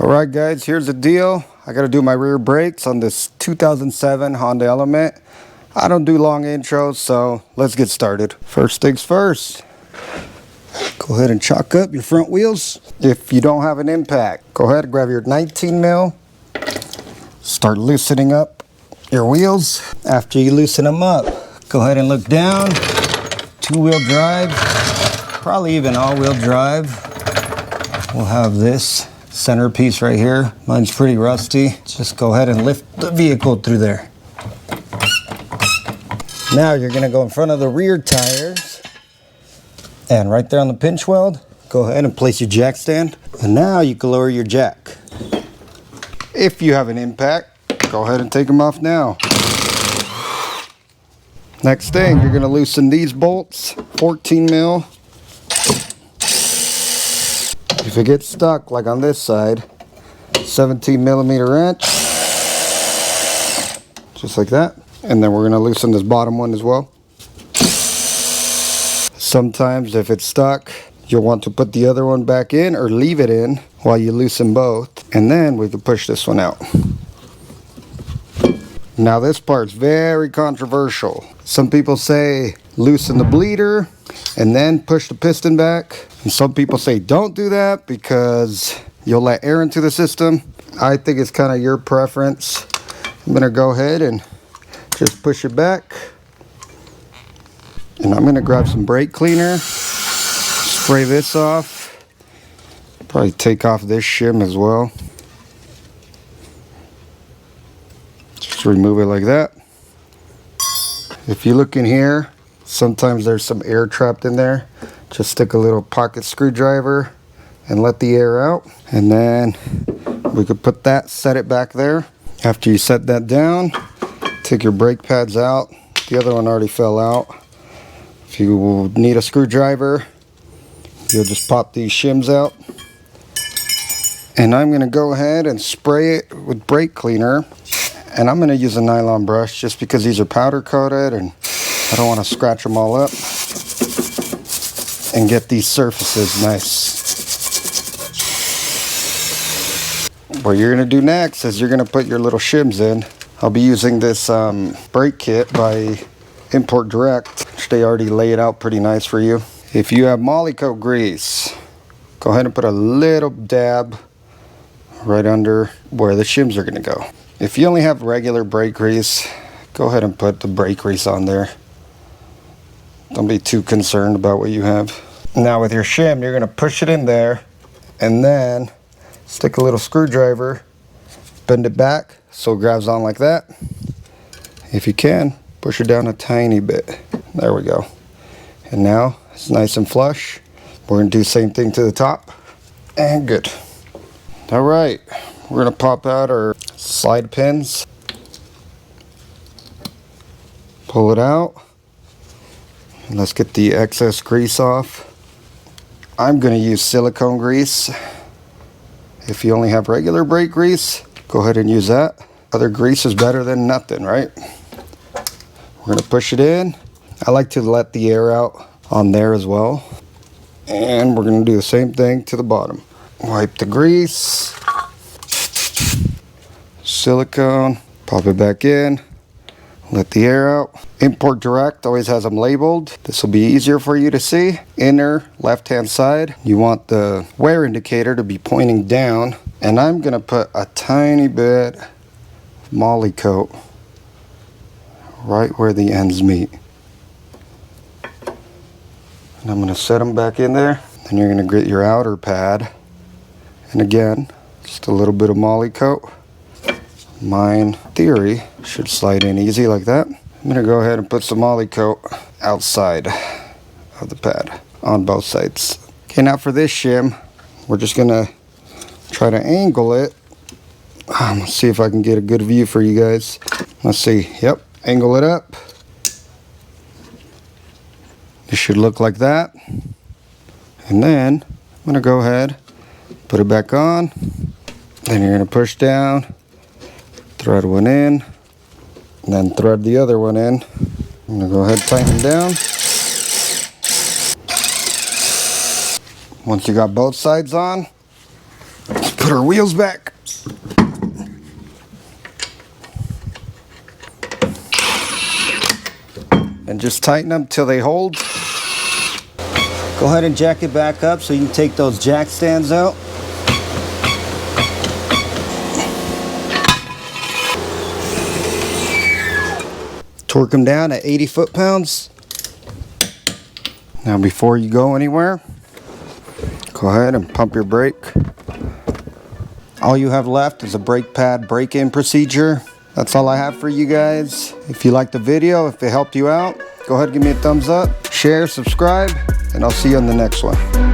Alright guys, here's the deal. I gotta do my rear brakes on this 2007 Honda Element. I don't do long intros, so let's get started. First things first, go ahead and chalk up your front wheels. If you don't have an impact, go ahead and grab your 19 mil. Start loosening up your wheels. After you loosen them up, go ahead and look down. Two-wheel drive, probably even all-wheel drive. We'll have this centerpiece right here. Mine's pretty rusty. Just go ahead and lift the vehicle through there. Now you're gonna go in front of the rear tires, and right there on the pinch weld, go ahead and place your jack stand. And now you can lower your jack. If you have an impact, go ahead and take them off now. Next thing, you're gonna loosen these bolts, 14 mil. If it gets stuck, like on this side, 17 millimeter wrench, just like that. And then we're gonna loosen this bottom one as well. Sometimes if it's stuck, you'll want to put the other one back in or leave it in while you loosen both. And then we can push this one out. Now this part's very controversial. Some people say loosen the bleeder and then push the piston back. And some people say don't do that because you'll let air into the system. I think it's kind of your preference. I'm gonna go ahead and just push it back. And I'm gonna grab some brake cleaner, spray this off. Probably take off this shim as well. Just remove it like that. If you look in here, sometimes there's some air trapped in there. Just stick a little pocket screwdriver and let the air out. And then we could put that, set it back there. After you set that down, take your brake pads out. The other one already fell out. If you need a screwdriver, you'll just pop these shims out. And I'm gonna go ahead and spray it with brake cleaner. And I'm gonna use a nylon brush just because these are powder coated and I don't want to scratch them all up and get these surfaces nice. What you're gonna do next is you're gonna put your little shims in. I'll be using this brake kit by Import Direct, which they already lay it out pretty nice for you. If you have Molykote grease, go ahead and put a little dab right under where the shims are gonna go. If you only have regular brake grease, go ahead and put the brake grease on there. Don't be too concerned about what you have. Now with your shim, you're gonna push it in there and then stick a little screwdriver, bend it back so it grabs on like that. If you can, push it down a tiny bit. There we go. And now it's nice and flush. We're gonna do the same thing to the top. And good. All right, we're gonna pop out our slide pins. Pull it out. And let's get the excess grease off. I'm gonna use silicone grease. If you only have regular brake grease, go ahead and use that. Other grease is better than nothing, right? We're gonna push it in. I like to let the air out on there as well. And we're gonna do the same thing to the bottom. Wipe the grease. Silicone, pop it back in. Let the air out. Import Direct always has them labeled. This will be easier for you to see. Inner left-hand side, you want the wear indicator to be pointing down. And I'm gonna put a tiny bit of Molykote right where the ends meet. And I'm gonna set them back in there. Then you're gonna get your outer pad. And again, just a little bit of Molykote. Mine, theory, should slide in easy like that. I'm gonna go ahead and put some Molykote outside of the pad on both sides. Okay, now for this shim, we're just gonna try to angle it. Let's see if I can get a good view for you guys. Let's see, yep, angle it up. It should look like that. And then I'm gonna go ahead, put it back on. Then you're gonna push down, thread one in, and then thread the other one in. I'm gonna go ahead and tighten them down. Once you got both sides on, put Put our wheels back. And just tighten them till they hold. Go ahead and jack it back up so you can take those jack stands out. Torque them down at 80 foot-pounds. Now before you go anywhere, go ahead and pump your brake. All you have left is a brake pad break-in procedure. That's all I have for you guys. If you liked the video, if it helped you out, go ahead and give me a thumbs up, share, subscribe, and I'll see you on the next one.